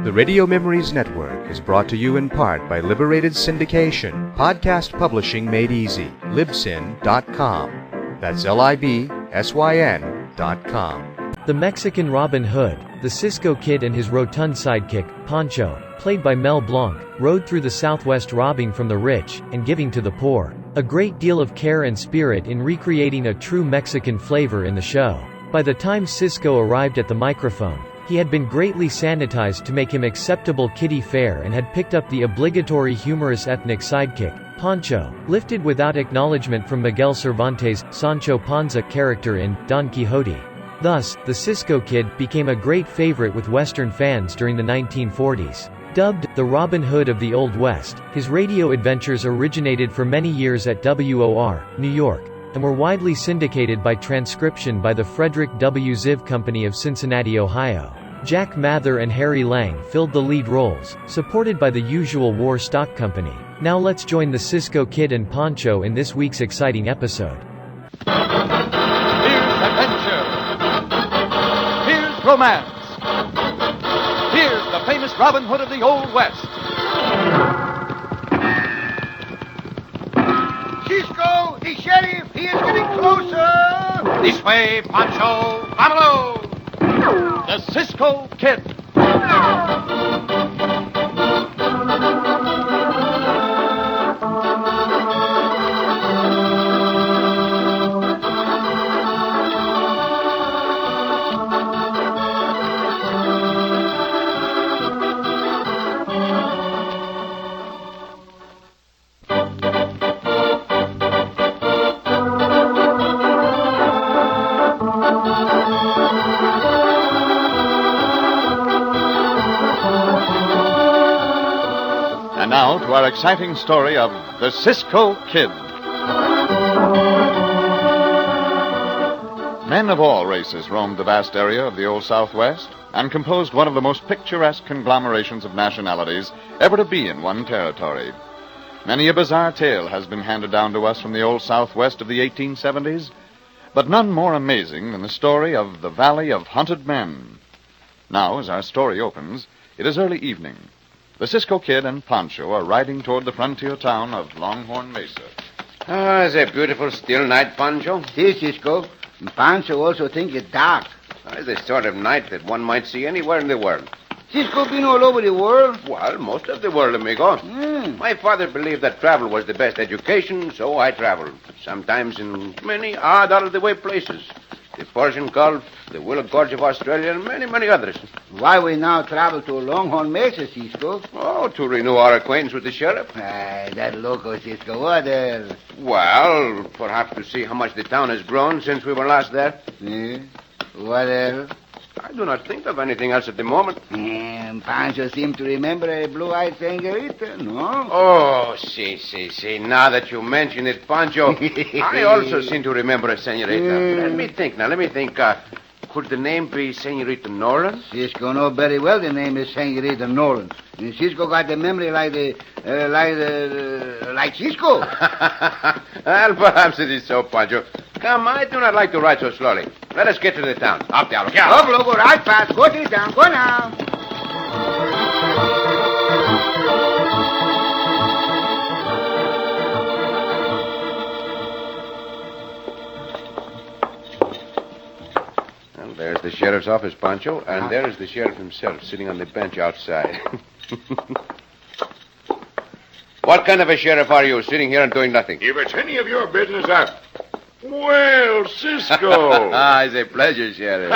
The Radio Memories Network is brought to you in part by Liberated Syndication, podcast publishing made easy, libsyn.com. That's libsyn.com. The Mexican Robin Hood, the Cisco Kid and his rotund sidekick, Pancho, played by Mel Blanc, rode through the Southwest robbing from the rich and giving to the poor. A great deal of care and spirit in recreating a true Mexican flavor in the show. By the time Cisco arrived at the microphone, he had been greatly sanitized to make him acceptable kiddie fare and had picked up the obligatory humorous ethnic sidekick, Pancho, lifted without acknowledgement from Miguel Cervantes' Sancho Panza character in Don Quixote. Thus, the Cisco Kid became a great favorite with Western fans during the 1940s. Dubbed the Robin Hood of the Old West, his radio adventures originated for many years at WOR, New York, and were widely syndicated by transcription by the Frederick W. Ziv Company of Cincinnati, Ohio. Jack Mather and Harry Lang filled the lead roles, supported by the Usual War Stock Company. Now let's join the Cisco Kid and Pancho in this week's exciting episode. Here's adventure. Here's romance. Here's the famous Robin Hood of the Old West. Cisco, the sheriff, he is getting closer. This way, Pancho. Vámonos. The Cisco Kid. Now to our exciting story of the Cisco Kid. Men of all races roamed the vast area of the Old Southwest and composed one of the most picturesque conglomerations of nationalities ever to be in one territory. Many a bizarre tale has been handed down to us from the Old Southwest of the 1870s, but none more amazing than the story of the Valley of Hunted Men. Now, as our story opens, it is early evening. The Cisco Kid and Pancho are riding toward the frontier town of Longhorn Mesa. Ah, it's a beautiful still night, Pancho. See, Cisco, Pancho also think it's dark. It's the sort of night that one might see anywhere in the world. Cisco been all over the world. Well, most of the world, amigo. My father believed that travel was the best education, so I traveled. Sometimes in many odd, out-of-the-way places. The Persian Gulf, the Willow Gorge of Australia, and many, many others. Why we now travel to Longhorn Mesa, Cisco? Oh, to renew our acquaintance with the sheriff. That loco, Cisco. What else? Well, perhaps to see how much the town has grown since we were last there. What else? I do not think of anything else at the moment. Pancho seemed to remember a blue-eyed senorita, no? Oh, see. Now that you mention it, Pancho, I also seem to remember a senorita. Let me think. Could the name be Senorita Nolan? Cisco know very well the name is Senorita Nolan. And Cisco got the memory like Cisco. Well, perhaps it is so, Pancho. Come, I do not like to ride so slowly. Let us get to the town. Up, Diablo. Up, loco, right fast. Go to the town. Go now. Well, there's the sheriff's office, Pancho, and there is the sheriff himself sitting on the bench outside. What kind of a sheriff are you, sitting here and doing nothing? If it's any of your business, Well, Cisco. It's a pleasure, Sheriff.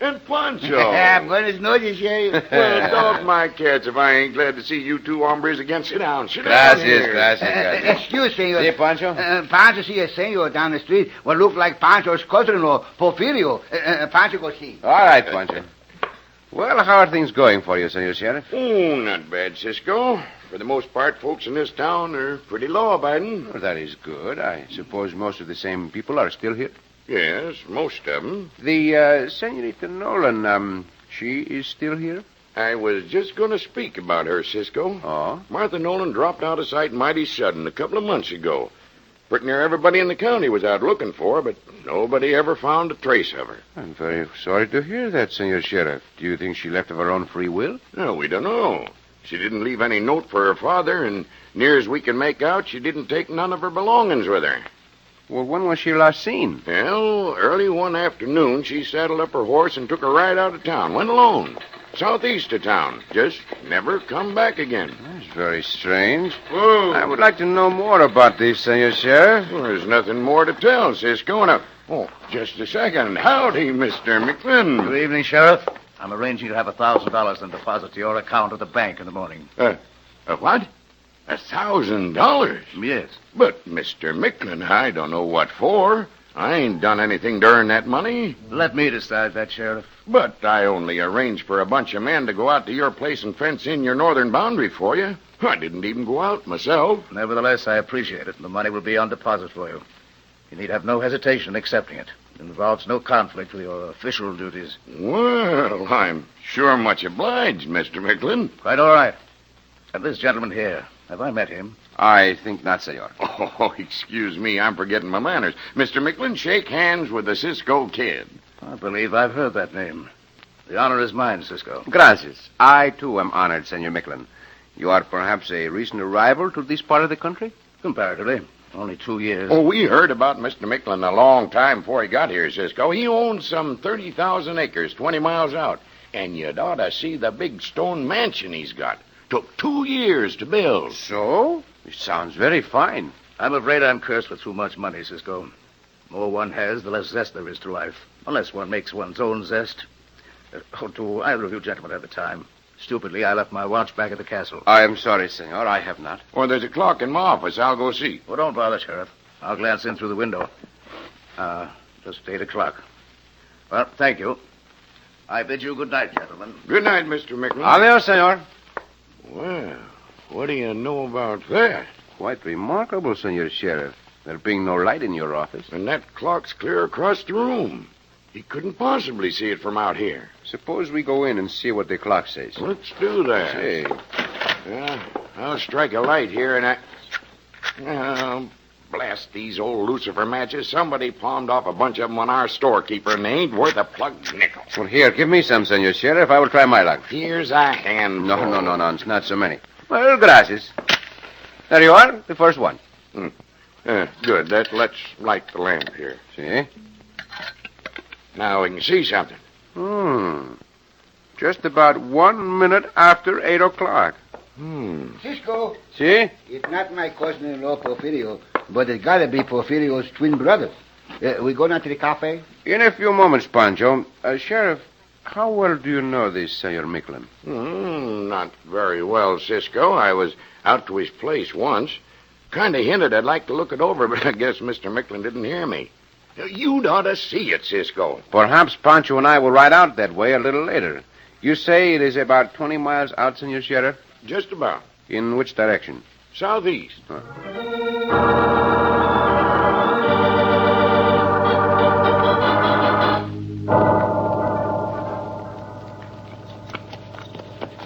And Pancho. I'm going to know you, Sheriff. Well, dog my cats if I ain't glad to see you two hombres again. Sit down here. Gracias. Excuse, senor. See, Pancho? Pancho see a senor down the street what look like Pancho's cousin-in-law, Porfirio. Pancho go see. All right, Pancho. Well, how are things going for you, Senor Sheriff? Oh, not bad, Cisco. For the most part, folks in this town are pretty law-abiding. Well, that is good. I suppose most of the same people are still here? Yes, most of them. The Senorita Nolan, she is still here? I was just going to speak about her, Cisco. Oh? Martha Nolan dropped out of sight mighty sudden a couple of months ago. Pretty near everybody in the county was out looking for her, but nobody ever found a trace of her. I'm very sorry to hear that, Senor Sheriff. Do you think she left of her own free will? No, we don't know. She didn't leave any note for her father, and near as we can make out, she didn't take none of her belongings with her. Well, when was she last seen? Well, early one afternoon, she saddled up her horse and took a ride out of town. Went alone. Southeast of town. Just never come back again. That's very strange. Whoa. I would like to know more about this, Senor Sheriff. Well, there's nothing more to tell, Cisco. Now, just a second. Howdy, Mr. McLean. Good evening, Sheriff. I'm arranging to have $1,000 in deposit to your account at the bank in the morning. What? $1,000? Yes. But, Mr. Micklin, I don't know what for. I ain't done anything to earn that money. Let me decide that, Sheriff. But I only arranged for a bunch of men to go out to your place and fence in your northern boundary for you. I didn't even go out myself. Nevertheless, I appreciate it. The money will be on deposit for you. You need have no hesitation in accepting it. It involves no conflict with your official duties. Well, I'm sure much obliged, Mr. Micklin. Quite all right. And this gentleman here, have I met him? I think not, Senor. Oh, excuse me, I'm forgetting my manners. Mr. Micklin, shake hands with the Cisco Kid. I believe I've heard that name. The honor is mine, Cisco. Gracias. I, too, am honored, Senor Micklin. You are perhaps a recent arrival to this part of the country? Comparatively. Only 2 years. Oh, we heard about Mr. Micklin a long time before he got here, Cisco. He owns some 30,000 acres, 20 miles out. And you'd ought to see the big stone mansion he's got. Took 2 years to build. So? It sounds very fine. I'm afraid I'm cursed with too much money, Cisco. The more one has, the less zest there is to life. Unless one makes one's own zest. Do either of you gentlemen have the time? Stupidly, I left my watch back at the castle. I am sorry, Senor. I have not. Well, there's a clock in my office. I'll go see. Well, don't bother, Sheriff. I'll glance in through the window. Just 8 o'clock. Well, thank you. I bid you good night, gentlemen. Good night, Mr. Micklin. Adios, Senor. Well, what do you know about that? Quite remarkable, Senor Sheriff. There being no light in your office. And that clock's clear across the room. He couldn't possibly see it from out here. Suppose we go in and see what the clock says. Let's do that. Say, Yeah, I'll strike a light here and blast these old lucifer matches. Somebody palmed off a bunch of them on our storekeeper, and they ain't worth a plugged nickel. well, here, give me some, Senor Sheriff. I will try my luck. Here's a handful. No. It's not so many. Well, gracias. There you are, the first one. Good. Let's light the lamp here. See? Now we can see something. Just about 1 minute after 8 o'clock. Cisco, See? it's not my cousin-in-law Porfirio, but it's got to be Porfirio's twin brother. We go down to the cafe? In a few moments, Pancho. Sheriff, how well do you know this Senor Micklin? Not very well, Cisco. I was out to his place once. Kind of hinted I'd like to look it over, but I guess Mr. Micklin didn't hear me. You'd ought to see it, Cisco. Perhaps Pancho and I will ride out that way a little later. You say it is about 20 miles out, Senor Sheriff? Just about. In which direction? Southeast.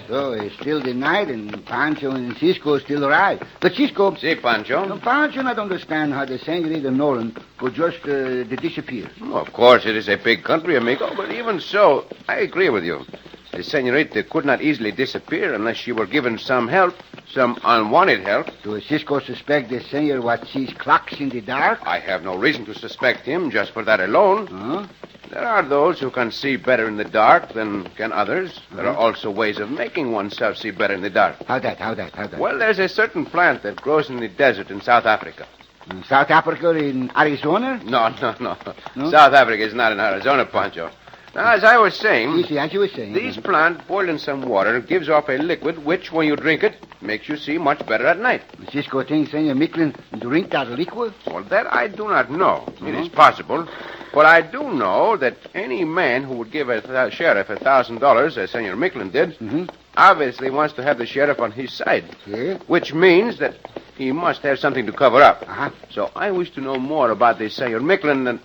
So it's still the night, and Pancho and Cisco still arrive. But Cisco... See, Pancho? Pancho not understand how the Senorita Nolan could just disappear. Oh, of course, it is a big country, amigo, but even so, I agree with you. The senorita could not easily disappear unless she were given some help, some unwanted help. Do Cisco suspect the senor what sees clocks in the dark? I have no reason to suspect him just for that alone. Huh? There are those who can see better in the dark than can others. There are also ways of making oneself see better in the dark. How that? Well, there's a certain plant that grows in the desert in South Africa. In South Africa, in Arizona? No. South Africa is not in Arizona, Pancho. Now, as I was saying, As you were saying. this plant boiled in some water gives off a liquid which, when you drink it, makes you see much better at night. Cisco thinks Senor Micklin drink that liquid? Well, that I do not know. It is possible. But I do know that any man who would give a sheriff $1,000, as Senor Micklin did, obviously wants to have the sheriff on his side. Yeah? Which means that he must have something to cover up. Uh-huh. So I wish to know more about this Senor Micklin and...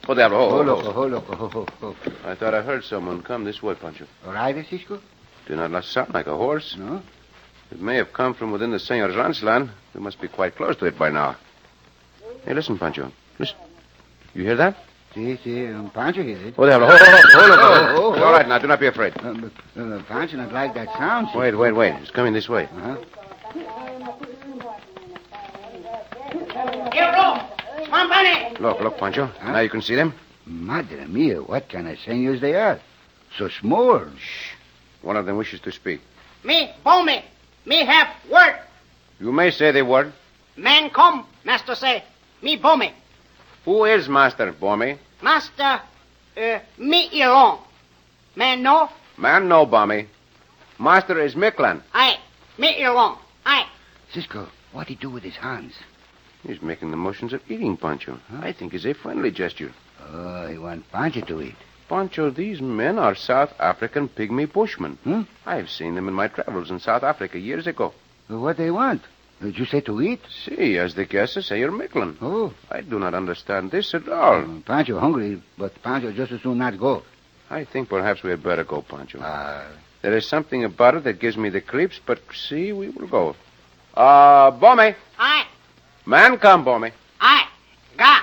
Oh, look. I thought I heard someone come this way, Pancho. All right, Cisco? Do not sound like a horse. No? It may have come from within the Senor's ranch land. We must be quite close to it by now. Hey, listen, Pancho. Listen. You hear that? See, Pancho hears it. Oh, there. Hold on. All right, now, do not be afraid. Pancho not like that sound. Wait. It's coming this way. Uh-huh. Look, Pancho. Huh? Now you can see them. Madre mia, what kind of señors they are? So small. Shh. One of them wishes to speak. Me, Bowman. Me have word. You may say the word. Man come, master say. Me Bowman. Who is Master Bommy? Master, me alone. Man know? Man, no, Bommy. Master is Micklin. Aye. Me alone. Aye. Cisco, what he do with his hands? He's making the motions of eating, Pancho. Huh? I think it's a friendly gesture. Oh, he want Pancho to eat. Pancho, these men are South African pygmy bushmen. Hmm? I've seen them in my travels in South Africa years ago. What they want? Did you say to eat? See, as the guesses say, you're Micklin. Oh. I do not understand this at all. Pancho hungry, but Pancho just as soon not go. I think perhaps we had better go, Pancho. Ah. There is something about it that gives me the creeps, but see, we will go. Bommy. Aye. Man, come, Bommy. Aye. Ga.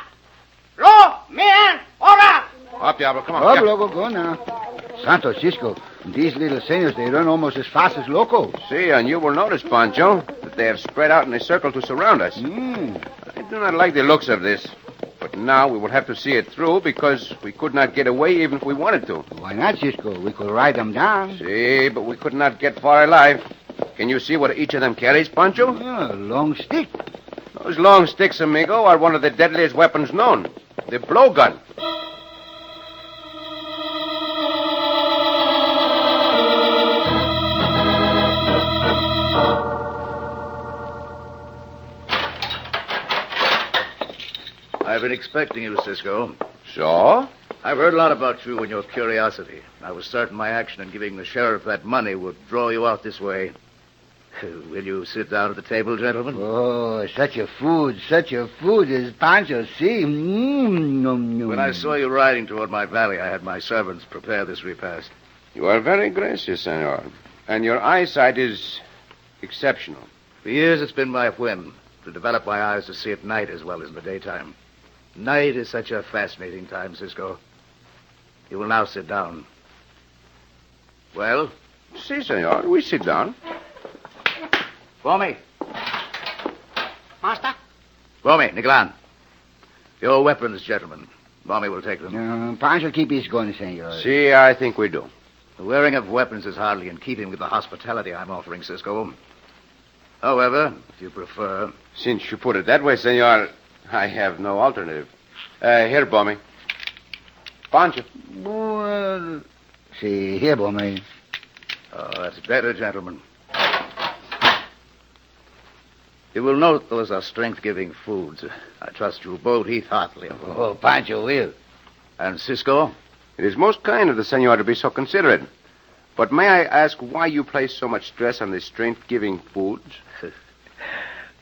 Lo, man, ora. Up, Diablo, come on. Oh, Yeah. Loco, go now. Santo Cisco, these little señors, they run almost as fast as locos. See, and you will notice, Pancho, that they have spread out in a circle to surround us. Mm. I do not like the looks of this. But now we will have to see it through because we could not get away even if we wanted to. Why not, Cisco? We could ride them down. See, but we could not get far alive. Can you see what each of them carries, Pancho? Oh, long stick. Those long sticks, amigo, are one of the deadliest weapons known. The blowgun. I've been expecting you, Cisco. So? I've heard a lot about you and your curiosity. I was certain my action in giving the sheriff that money would draw you out this way. Will you sit down at the table, gentlemen? Oh, such a food as Pancho, see? When I saw you riding toward my valley, I had my servants prepare this repast. You are very gracious, senor. And your eyesight is exceptional. For years, it's been my whim to develop my eyes to see at night as well as in the daytime. Night is such a fascinating time, Cisco. You will now sit down. Well? Si, senor. We sit down. Bommy. Master? Bommy, Niglan. Your weapons, gentlemen. Bommy will take them. Pancho keep his gun, senor. Si, I think we do. The wearing of weapons is hardly in keeping with the hospitality I'm offering, Cisco. However, if you prefer... Since you put it that way, senor, I have no alternative. Here, Bommy. Pancho. Well, see, here, Bommy. Oh, that's better, gentlemen. You will note those are strength-giving foods. I trust you'll both eat heartily of them. Oh, Pancho will. And Cisco? It is most kind of the senor to be so considerate. But may I ask why you place so much stress on the strength-giving foods?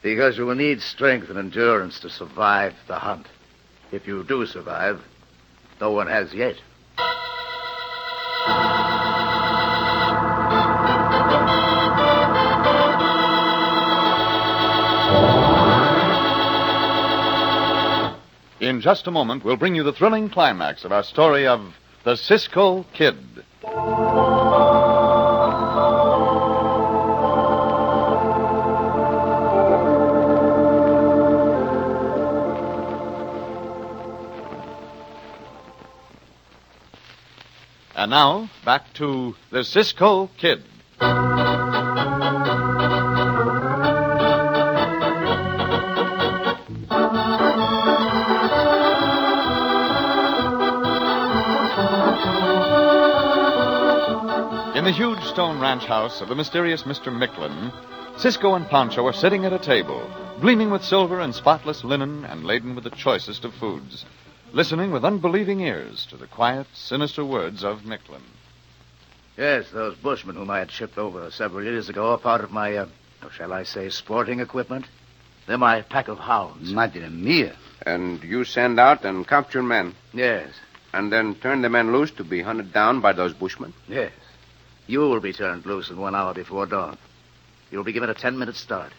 Because you will need strength and endurance to survive the hunt. If you do survive, no one has yet. In just a moment, we'll bring you the thrilling climax of our story of the Cisco Kid. And now, back to the Cisco Kid. In the huge stone ranch house of the mysterious Mr. Micklin, Cisco and Pancho are sitting at a table, gleaming with silver and spotless linen and laden with the choicest of foods, listening with unbelieving ears to the quiet, sinister words of Micklin. Yes, those bushmen whom I had shipped over several years ago are part of my, shall I say, sporting equipment. They're my pack of hounds. Madre mia. And you send out and capture men, Yes, and then turn the men loose to be hunted down by those bushmen? yes. You will be turned loose in 1 hour before dawn. You'll be given a 10-minute start.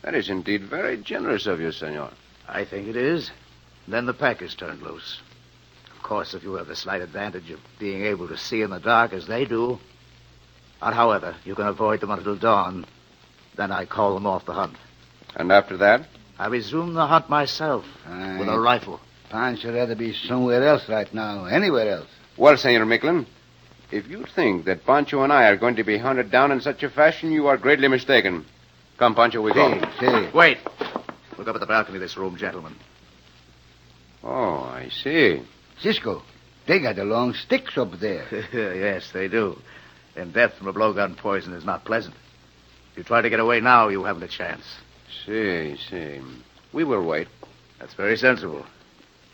That is indeed very generous of you, senor. I think it is. Then the pack is turned loose. Of course, if you have the slight advantage of being able to see in the dark as they do. But however, you can avoid them until dawn. Then I call them off the hunt. And after that? I resume the hunt myself with a rifle. Pancho rather be somewhere else right now, anywhere else. Well, Senor Micklin, if you think that Pancho and I are going to be hunted down in such a fashion, you are greatly mistaken. Come, Pancho, we go. See. Wait. Look up at the balcony of this room, gentlemen. Oh, I see. Cisco, they got the long sticks up there. Yes, they do. And death from a blowgun poison is not pleasant. If you try to get away now, you haven't a chance. See. We will wait. That's very sensible.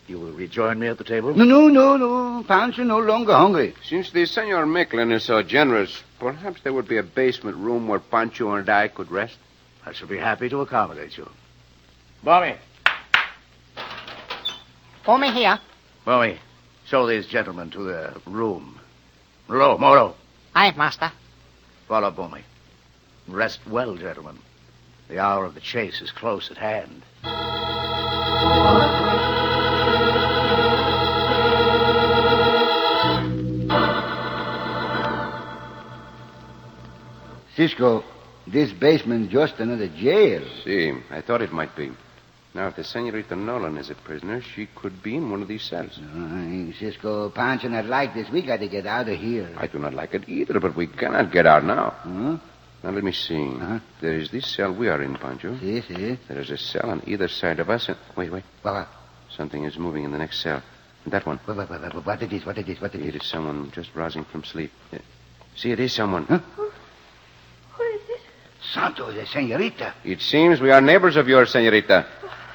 You will rejoin me at the table? No. Pancho no longer hungry. Since the Senor Micklin is so generous, perhaps there would be a basement room where Pancho and I could rest. I shall be happy to accommodate you. Mommy. Come here. Mommy, show these gentlemen to their room. Moro. Aye, master. Follow Boomy. Rest well, gentlemen. The hour of the chase is close at hand. Cisco, this basement's just another jail. See, I thought it might be. Now, if the Senorita Nolan is a prisoner, she could be in one of these cells. Cisco, Pancho not like this. We got to get out of here. I do not like it either, but we cannot get out now. Huh? Now, let me see. Uh-huh. There is this cell we are in, Pancho. See. There is a cell on either side of us. Wait. What? Something is moving in the next cell. That one. What it is? It is someone just rousing from sleep. See, it is someone. Huh? Who is it? Santo, the senorita. It seems we are neighbors of yours, Senorita.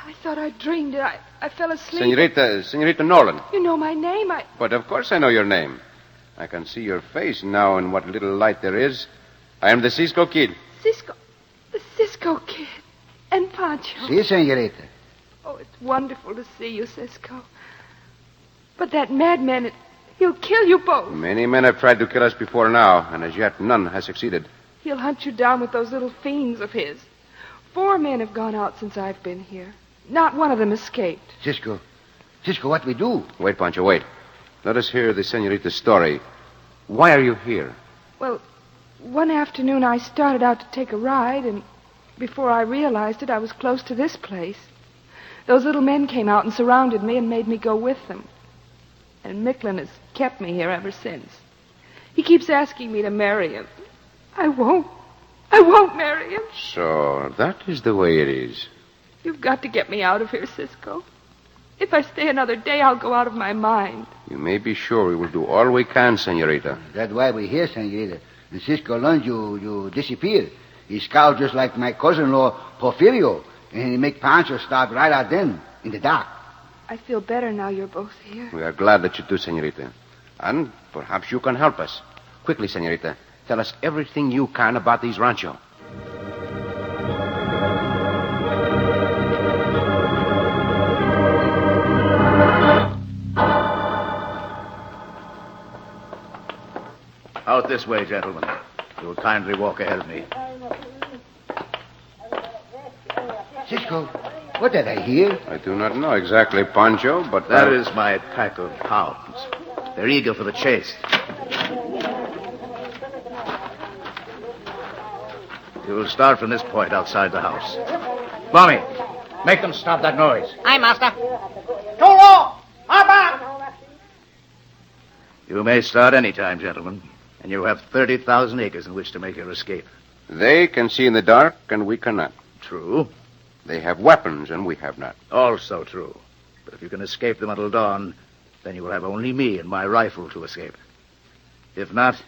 I thought I dreamed it. I fell asleep. Senorita Nolan. You know my name. But of course I know your name. I can see your face now in what little light there is. I am the Cisco Kid. Cisco. The Cisco Kid. And Pancho. Si, senorita. Oh, it's wonderful to see you, Cisco. But that madman, he'll kill you both. Many men have tried to kill us before now, and as yet none has succeeded. He'll hunt you down with those little fiends of his. 4 men have gone out since I've been here. Not one of them escaped. Cisco, what we do? Wait, Pancho, wait. Let us hear the senorita's story. Why are you here? Well, one afternoon I started out to take a ride, and before I realized it, I was close to this place. Those little men came out and surrounded me and made me go with them. And Micklin has kept me here ever since. He keeps asking me to marry him. I won't marry him. So that is the way it is. You've got to get me out of here, Cisco. If I stay another day, I'll go out of my mind. You may be sure we will do all we can, senorita. That's why we're here, senorita. And Cisco learned you disappeared. He scowled just like my cousin-in-law, Porfirio. And he make Pancho start right out then, in the dark. I feel better now you're both here. We are glad that you do, senorita. And perhaps you can help us. Quickly, senorita. Tell us everything you can about these rancho. Out this way, gentlemen. You will kindly walk ahead of me. Cisco, what did I hear? I do not know exactly, Pancho, but... That is my pack of hounds. They're eager for the chase. You will start from this point outside the house. Mommy, make them stop that noise. Aye, master. Too low. Up. You may start any time, gentlemen. And you have 30,000 acres in which to make your escape. They can see in the dark, and we cannot. True. They have weapons, and we have not. Also true. But if you can escape them until dawn, then you will have only me and my rifle to escape. If not,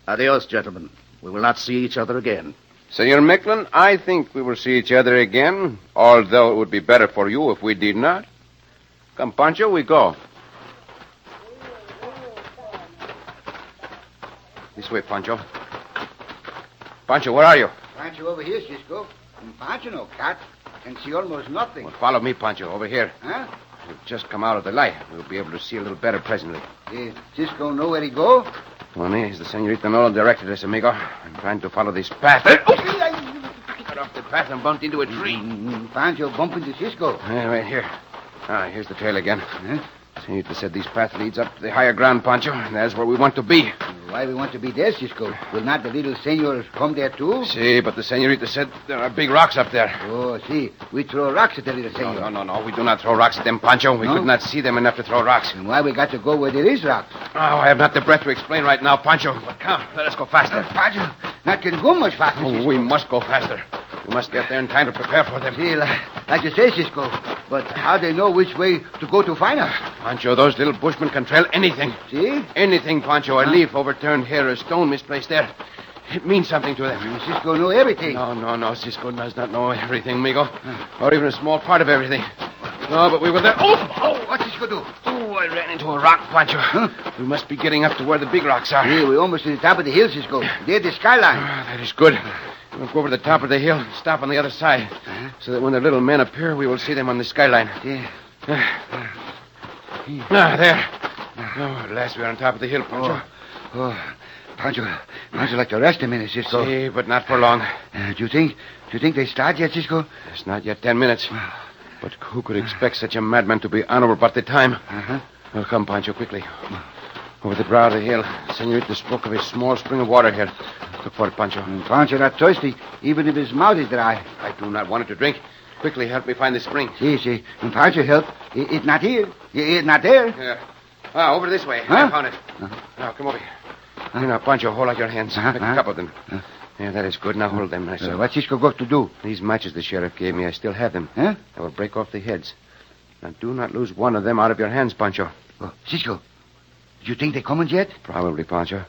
adios, gentlemen. We will not see each other again. Senor Micklin, I think we will see each other again, although it would be better for you if we did not. Come, Pancho, we go. This way, Pancho. Pancho, where are you? Pancho over here, Cisco. And Pancho no cat. Can see almost nothing. Well, follow me, Pancho, over here. Huh? We've just come out of the light. We'll be able to see a little better presently. Cisco know where he go? Well, as the Senorita Nolan directed us, amigo. I'm trying to follow this path. off the path and bumped into a tree. Pancho bump into Cisco. Right here. Here's the trail again. Huh? Senorita said these path leads up to the higher ground, Pancho. And that's where we want to be. Why we want to be there, Cisco? Will not the little senor come there too? See, but the senorita said there are big rocks up there. Oh, see. We throw rocks at the little senor. No. We do not throw rocks at them, Pancho. We could not see them enough to throw rocks. And why we got to go where there is rocks? Oh, I have not the breath to explain right now, Pancho. But come, let us go faster. Pancho, not can go much faster, Oh, Cisco. we must go faster. We must get there in time to prepare for them. See, like you say, Cisco. But how they know which way to go to find us? Pancho, those little bushmen can trail anything. See? Anything, Pancho. A leaf overturned here, a stone misplaced there. It means something to them. Cisco know everything. No. Cisco does not know everything, amigo. Or even a small part of everything. No, but we were there. Oh! What Cisco do? Oh, I ran into a rock, Pancho. Huh? We must be getting up to where the big rocks are. See, we're almost to the top of the hill, Cisco. There's the skyline. That is good. We'll go over the top of the hill and stop on the other side. So that when the little men appear, we will see them on the skyline. Yeah. There. Oh, at last we're on top of the hill, Pancho. Pancho, like to rest a minute, Cisco. See, but not for long. Do you think they start yet, Cisco? It's not yet 10 minutes. But who could expect such a madman to be honorable about the time? Well, come, Pancho, quickly. Over the brow of the hill, Senorita spoke of a small spring of water here. Look for it, Pancho. Pancho not thirsty, even if his mouth is dry. I do not want it to drink. Quickly, help me find the spring. See. And Pancho help. It's not here. It's not there. Yeah. Over this way. I found it. Now, come over here. Now, Pancho, hold out your hands. Make a couple of them. Yeah, that is good. Now hold them nice. What's Cisco got to do? These matches the sheriff gave me, I still have them. Huh? I will break off the heads. Now, do not lose one of them out of your hands, Pancho. Cisco, do you think they're coming yet? Probably, Pancho.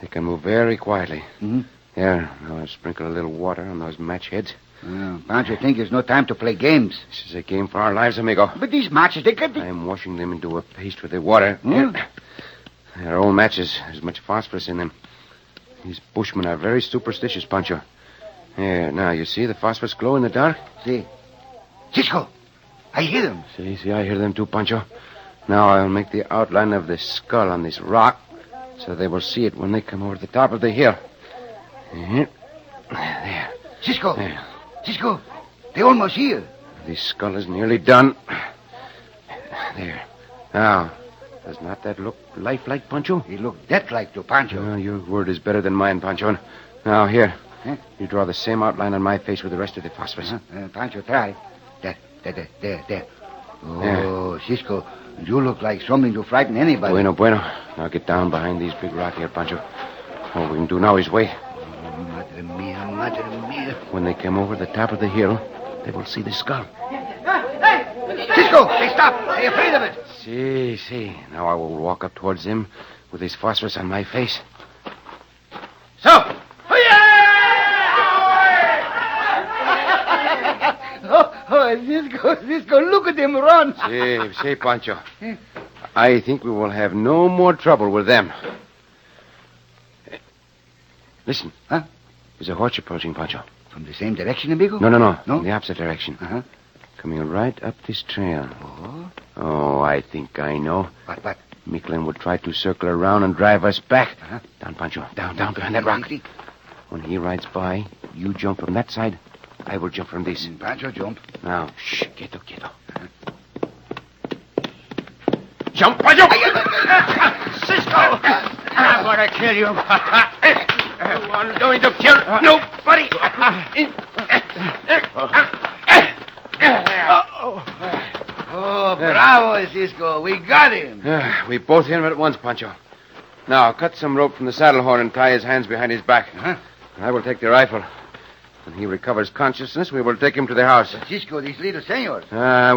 They can move very quietly. Mm-hmm. There, now I'll sprinkle a little water on those match heads. Pancho think there's no time to play games. This is a game for our lives, amigo. But these matches, they could be... I am washing them into a paste with the water. They're old matches. There's much phosphorus in them. These bushmen are very superstitious, Pancho. Here, now, you see the phosphorus glow in the dark? See. Cisco, I hear them. See, I hear them too, Pancho. Now I'll make the outline of the skull on this rock so they will see it when they come over the top of the hill. There. Cisco. There. Cisco, they're almost here. The skull is nearly done. There. Now, does not that look lifelike, Pancho? He looked death-like to Pancho. Well, your word is better than mine, Pancho. Now, here. You draw the same outline on my face with the rest of the phosphorus. Pancho, try. There. Oh, Cisco, you look like something to frighten anybody. Bueno. Now get down behind these big rock here, Pancho. All we can do now is wait. Madre mia. When they come over the top of the hill, they will see the skull. Cisco, they stop. They're afraid of it. See. Now I will walk up towards them with this phosphorus on my face. So! Cisco, look at them run. See, Pancho. I think we will have no more trouble with them. Listen. Huh? There's a horse approaching, Pancho. From the same direction, amigo? No. No? In the opposite direction. Uh-huh. Coming right up this trail. Oh, I think I know. What? Micklin would try to circle around and drive us back. Down, Pancho. Down behind that rock. When he rides by, you jump from that side. I will jump from this. Pancho, jump. Now, shh, quieto. Jump, Pancho! Cisco! I'm going to kill you. I'm going to kill nobody. Oh, bravo, Cisco. We got him. We both hit him at once, Pancho. Now, cut some rope from the saddle horn and tie his hands behind his back. And I will take the rifle. When he recovers consciousness, we will take him to the house. Cisco, this little senor.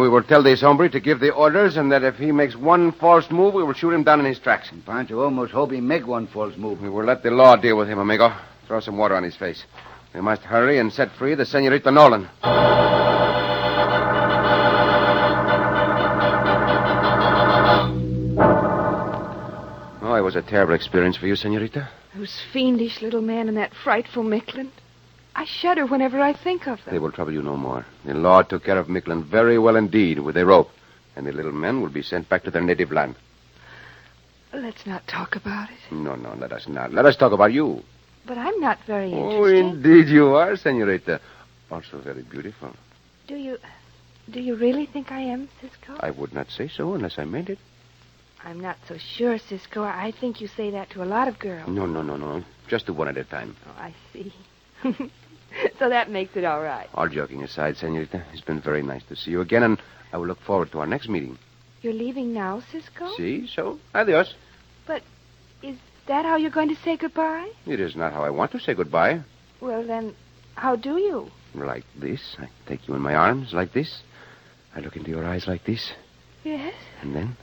We will tell this hombre to give the orders, and that if he makes one false move, we will shoot him down in his tracks. Pancho almost hope he make one false move. We will let the law deal with him, amigo. Throw some water on his face. We must hurry and set free the Senorita Nolan. Oh, it was a terrible experience for you, Senorita. Those fiendish little men and that frightful Micklin. I shudder whenever I think of them. They will trouble you no more. The law took care of Micklin very well indeed with a rope, and the little men will be sent back to their native land. Let's not talk about it. No, let us not. Let us talk about you. But I'm not very Oh, interested. indeed you are, Senorita. also very beautiful. Do you really think I am, Cisco? I would not say so unless I meant it. I'm not so sure, Cisco. I think you say that to a lot of girls. No. Just to one at a time. Oh, I see. So that makes it all right. All joking aside, Senorita, it's been very nice to see you again, and I will look forward to our next meeting. You're leaving now, Cisco? See? So, adios. But is that how you're going to say goodbye? It is not how I want to say goodbye. Well, then, how do you? Like this. I take you in my arms like this. I look into your eyes like this. Yes? And then...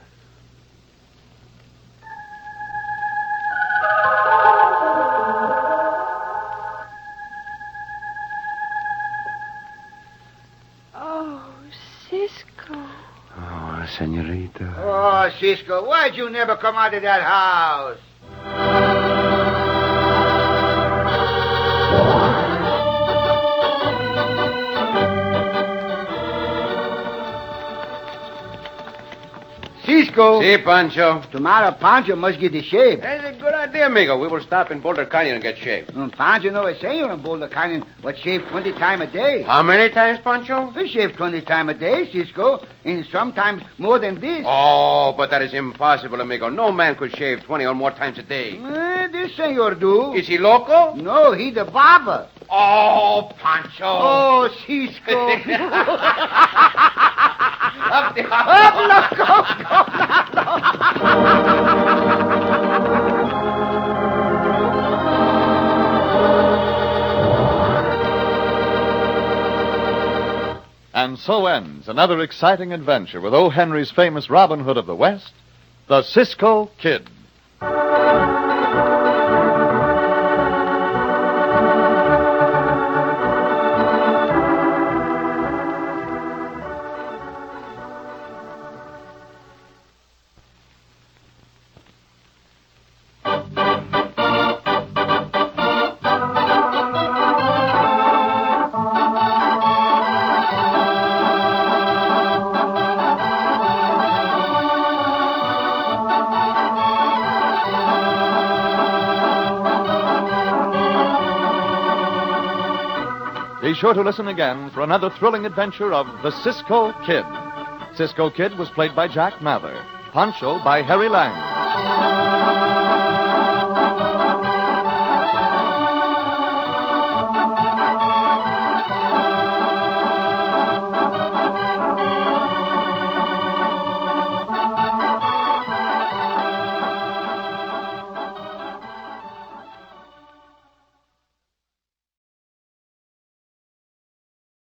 Oh, Cisco. Oh, Senorita. Oh, Cisco, why'd you never come out of that house? Cisco. Si, Pancho. Tomorrow Pancho must get the shave. That's a good idea, amigo. We will stop in Boulder Canyon and get shaved. Pancho never say you're in Boulder Canyon, but shave 20 times a day. How many times, Pancho? They shave 20 times a day, Cisco, and sometimes more than this. Oh, but that is impossible, amigo. No man could shave 20 or more times a day. This senor do. Is he loco? No, he the barber. Oh, Pancho. Oh, Cisco. Up the And so ends another exciting adventure with O. Henry's famous Robin Hood of the West, the Cisco Kid. Be sure to listen again for another thrilling adventure of the Cisco Kid. Cisco Kid was played by Jack Mather. Pancho by Harry Lang.